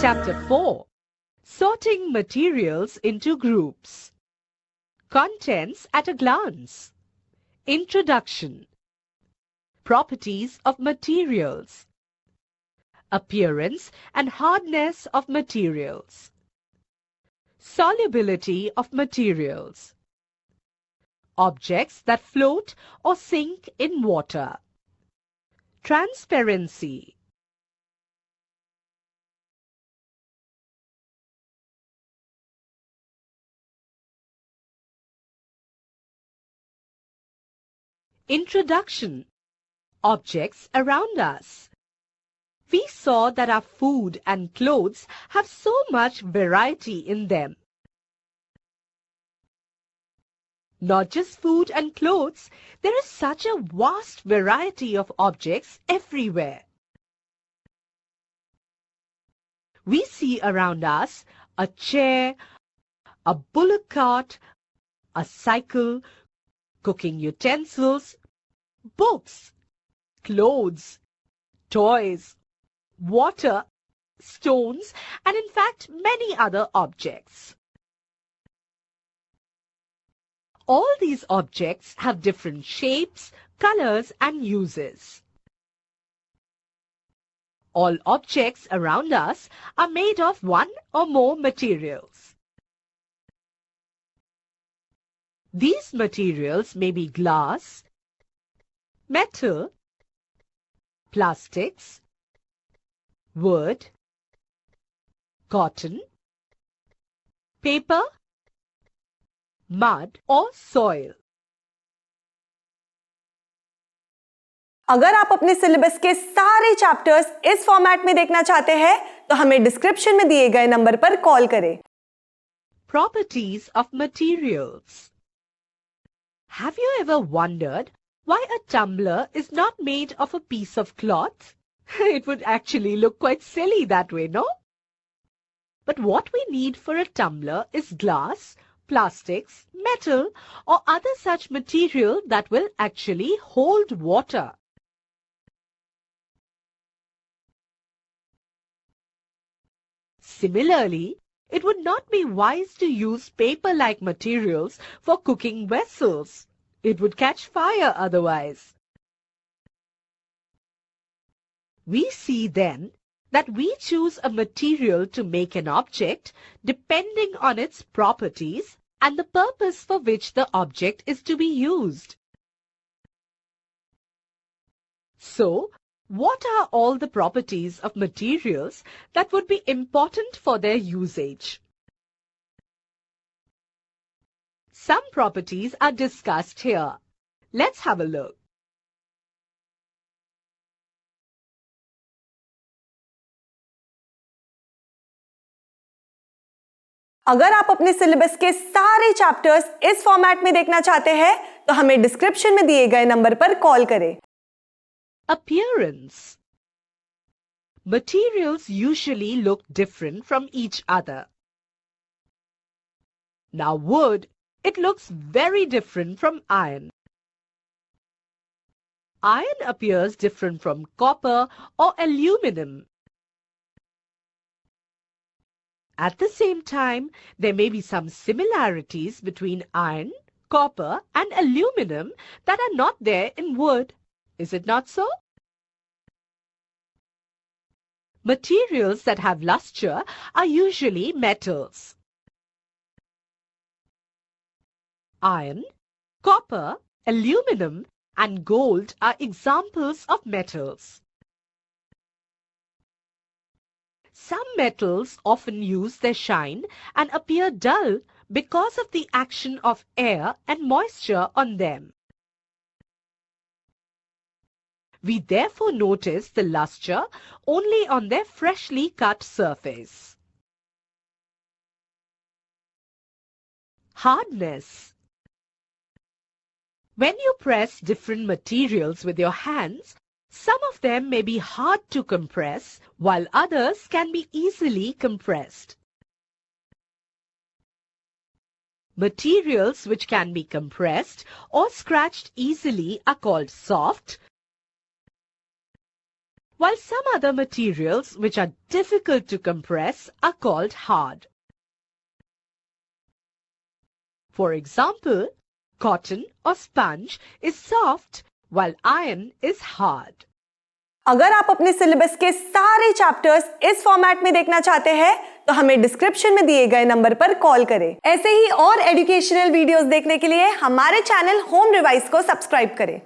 Chapter 4. Sorting materials into groups. Contents at a glance. Introduction. Properties of materials. Appearance and hardness of materials. Solubility of materials. Objects that float or sink in water. Transparency. Introduction. Objects around us. We saw that our food and clothes have so much variety in them. Not just food and clothes, there is such a vast variety of objects everywhere. We see around us a chair, a bullock cart, a cycle, cooking utensils, books, clothes, toys, water, stones, and in fact many other objects. All these objects have different shapes, colors, and uses. All objects around us are made of one or more materials. These materials may be glass, metal, plastics, wood, cotton, paper, mud or soil. अगर आप अपने syllabus के सारे chapters इस format में देखना चाहते हैं तो हमें डिस्क्रिप्शन में दिए गए नंबर पर कॉल करें। Properties of materials. Have you ever wondered why a tumbler is not made of a piece of cloth? It would actually look quite silly that way, no? But what we need for a tumbler is glass, plastics, metal, or other such material that will actually hold water. Similarly, it would not be wise to use paper-like materials for cooking vessels. It would catch fire otherwise. We see then that we choose a material to make an object depending on its properties and the purpose for which the object is to be used. So, what are all the properties of materials that would be important for their usage? Some properties are discussed here. Let's have a look. अगर आप अपने syllabus के सारे chapters इस format में देखना चाहते हैं तो हमें डिस्क्रिप्शन में दिए गए नंबर पर कॉल करें। Appearance. Materials usually look different from each other. Now wood, it looks very different from iron. Iron appears different from copper or aluminum. At the same time, there may be some similarities between iron, copper, and aluminum that are not there in wood. Is it not so? Materials that have luster are usually metals. Iron, copper, aluminum, and gold are examples of metals. Some metals often lose their shine and appear dull because of the action of air and moisture on them. We therefore notice the luster only on their freshly cut surface. Hardness. When you press different materials with your hands, some of them may be hard to compress, while others can be easily compressed. Materials which can be compressed or scratched easily are called soft, while some other materials which are difficult to compress are called hard. For example, cotton or sponge is soft while iron is hard. अगर आप अपने syllabus के सारे chapters इस format में देखना चाहते हैं तो हमें डिस्क्रिप्शन में दिए गए नंबर पर कॉल करें। ऐसे ही और एजुकेशनल वीडियोस देखने के लिए हमारे चैनल होम रिवाइज को सब्सक्राइब करें।